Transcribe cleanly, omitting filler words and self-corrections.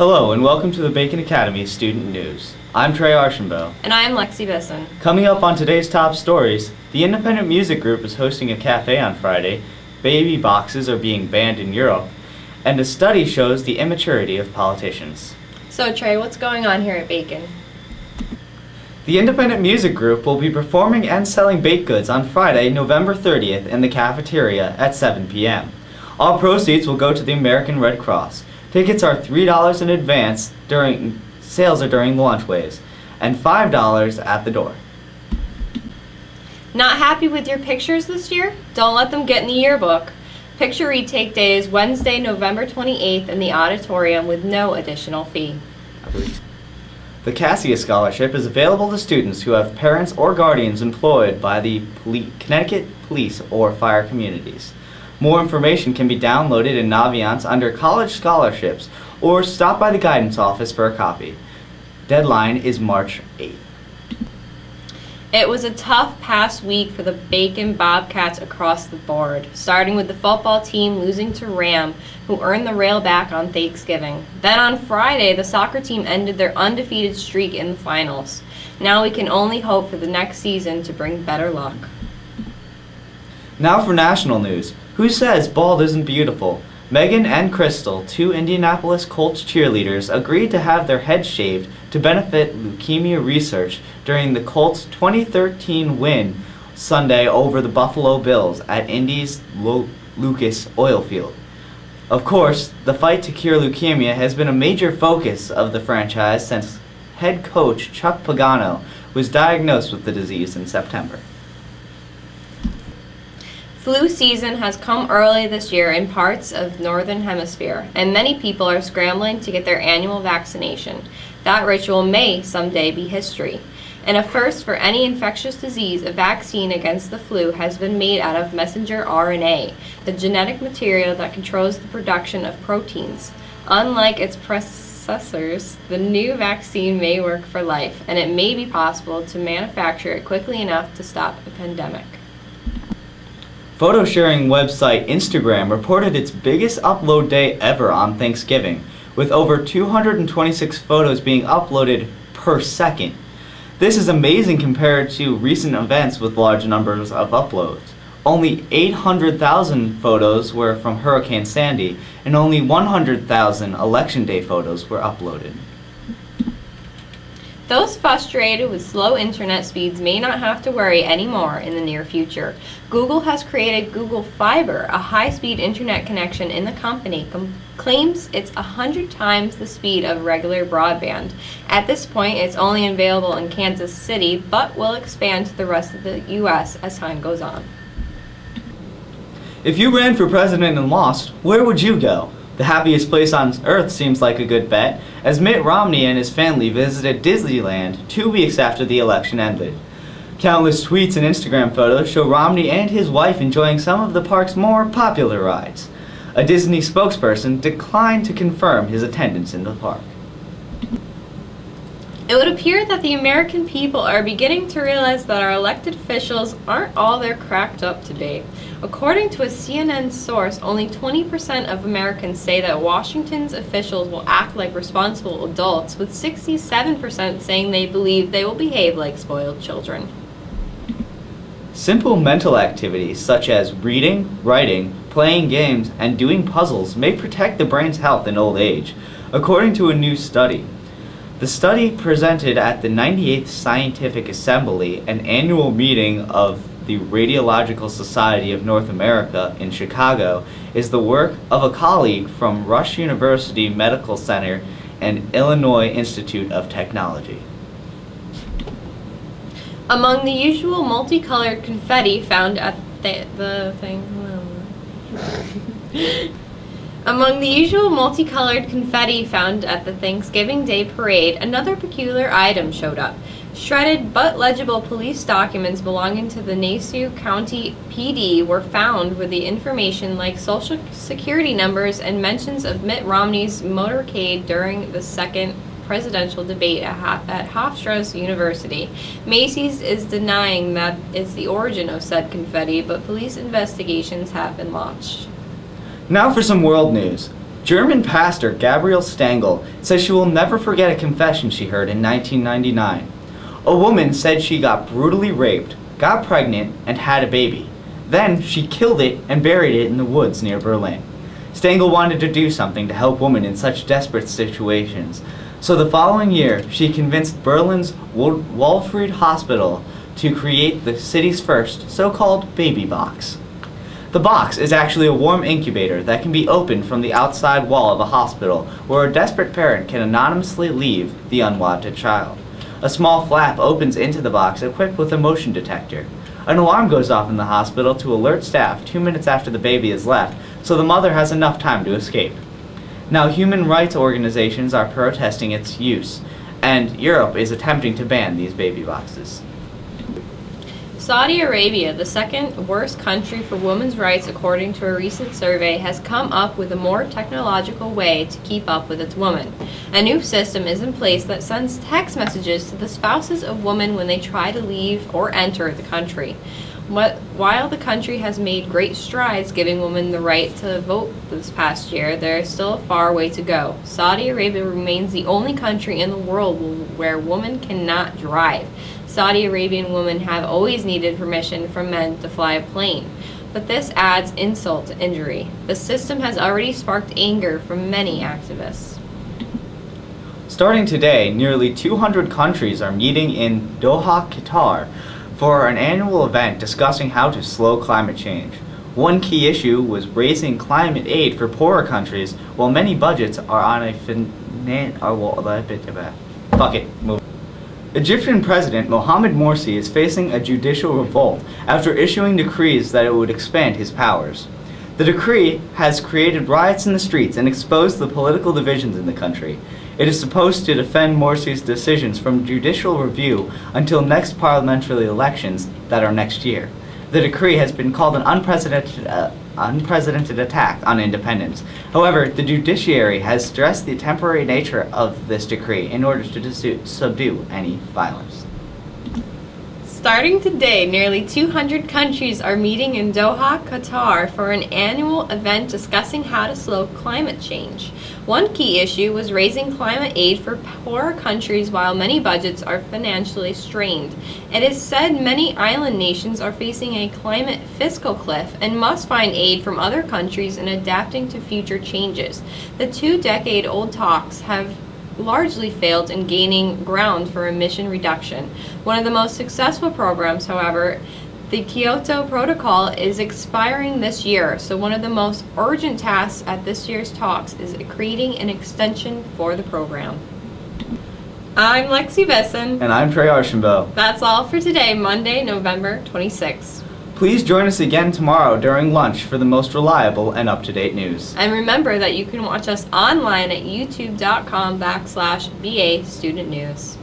Hello and welcome to the Bacon Academy Student News. I'm Trey Archambault. And I'm Lexy Bisson. Coming up on today's top stories, the independent music group is hosting a cafe on Friday, baby boxes are being banned in Europe, and a study shows the immaturity of politicians. So Trey, what's going on here at Bacon? The independent music group will be performing and selling baked goods on Friday, November 30th in the cafeteria at 7 p.m. All proceeds will go to the American Red Cross. Tickets are $3 in advance, sales are during the lunchways, and $5 at the door. Not happy with your pictures this year? Don't let them get in the yearbook. Picture retake day is Wednesday, November 28th in the auditorium with no additional fee. The Cassia Scholarship is available to students who have parents or guardians employed by the Connecticut Police or Fire Communities. More information can be downloaded in Naviance under College Scholarships or stop by the guidance office for a copy. Deadline is March 8th. It was a tough past week for the Bacon Bobcats across the board, starting with the football team losing to Ram, who earned the rail back on Thanksgiving. Then on Friday, the soccer team ended their undefeated streak in the finals. Now we can only hope for the next season to bring better luck. Now for national news. Who says bald isn't beautiful? Megan and Crystal, two Indianapolis Colts cheerleaders, agreed to have their heads shaved to benefit leukemia research during the Colts' 2013 win Sunday over the Buffalo Bills at Indy's Lucas Oil Field. Of course, the fight to cure leukemia has been a major focus of the franchise since head coach Chuck Pagano was diagnosed with the disease in September. Flu season has come early this year in parts of the Northern Hemisphere, and many people are scrambling to get their annual vaccination. That ritual may someday be history. And a first for any infectious disease, a vaccine against the flu has been made out of messenger RNA, the genetic material that controls the production of proteins. Unlike its predecessors, the new vaccine may work for life, and it may be possible to manufacture it quickly enough to stop a pandemic. Photo sharing website Instagram reported its biggest upload day ever on Thanksgiving, with over 226 photos being uploaded per second. This is amazing compared to recent events with large numbers of uploads. Only 800,000 photos were from Hurricane Sandy, and only 100,000 Election Day photos were uploaded. Those frustrated with slow internet speeds may not have to worry anymore in the near future. Google has created Google Fiber, a high-speed internet connection in the company claims it's 100 times the speed of regular broadband. At this point, it's only available in Kansas City, but will expand to the rest of the U.S. as time goes on. If you ran for president and lost, where would you go? The happiest place on earth seems like a good bet, as Mitt Romney and his family visited Disneyland 2 weeks after the election ended. Countless tweets and Instagram photos show Romney and his wife enjoying some of the park's more popular rides. A Disney spokesperson declined to confirm his attendance in the park. It would appear that the American people are beginning to realize that our elected officials aren't all they're cracked up to be. According to a CNN source, only 20% of Americans say that Washington's officials will act like responsible adults, with 67% saying they believe they will behave like spoiled children. Simple mental activities such as reading, writing, playing games, and doing puzzles may protect the brain's health in old age, according to a new study. The study presented at the 98th Scientific Assembly, an annual meeting of the Radiological Society of North America in Chicago, is the work of a colleague from Rush University Medical Center and Illinois Institute of Technology. Among the usual multicolored confetti found at Among the usual multicolored confetti found at the Thanksgiving Day parade, another peculiar item showed up. Shredded but legible police documents belonging to the Nassau County PD were found with the information like social security numbers and mentions of Mitt Romney's motorcade during the second presidential debate at Hofstra University. Macy's is denying that it's the origin of said confetti, but police investigations have been launched. Now for some world news. German pastor Gabrielle Stangl says she will never forget a confession she heard in 1999. A woman said she got brutally raped, got pregnant, and had a baby. Then she killed it and buried it in the woods near Berlin. Stangl wanted to do something to help women in such desperate situations. So the following year, she convinced Berlin's Walfried Hospital to create the city's first so-called baby box. The box is actually a warm incubator that can be opened from the outside wall of a hospital where a desperate parent can anonymously leave the unwanted child. A small flap opens into the box equipped with a motion detector. An alarm goes off in the hospital to alert staff 2 minutes after the baby is left, so the mother has enough time to escape. Now, human rights organizations are protesting its use, and Europe is attempting to ban these baby boxes. Saudi Arabia, the second worst country for women's rights according to a recent survey, has come up with a more technological way to keep up with its women. A new system is in place that sends text messages to the spouses of women when they try to leave or enter the country. While the country has made great strides giving women the right to vote this past year, there is still a far way to go. Saudi Arabia remains the only country in the world where women cannot drive. Saudi Arabian women have always needed permission from men to fly a plane, but this adds insult to injury. The system has already sparked anger from many activists. Starting today, nearly 200 countries are meeting in Doha, Qatar, for an annual event discussing how to slow climate change. One key issue was raising climate aid for poorer countries, while many budgets are on a Egyptian President Mohamed Morsi is facing a judicial revolt after issuing decrees that it would expand his powers. The decree has created riots in the streets and exposed the political divisions in the country. It is supposed to defend Morsi's decisions from judicial review until next parliamentary elections that are next year. The decree has been called an unprecedented attack on independence. However, the judiciary has stressed the temporary nature of this decree in order to subdue any violence. Starting today, nearly 200 countries are meeting in Doha, Qatar for an annual event discussing how to slow climate change. One key issue was raising climate aid for poorer countries while many budgets are financially strained. It is said many island nations are facing a climate fiscal cliff and must find aid from other countries in adapting to future changes. The 2-decade-old talks have largely failed in gaining ground for emission reduction. One of the most successful programs, however, the Kyoto Protocol, is expiring this year, so one of the most urgent tasks at this year's talks is creating an extension for the program. I'm Lexy Bisson. And I'm Trey Archambault. That's all for today, Monday, November 26th. Please join us again tomorrow during lunch for the most reliable and up-to-date news. And remember that you can watch us online at youtube.com/BA Student News.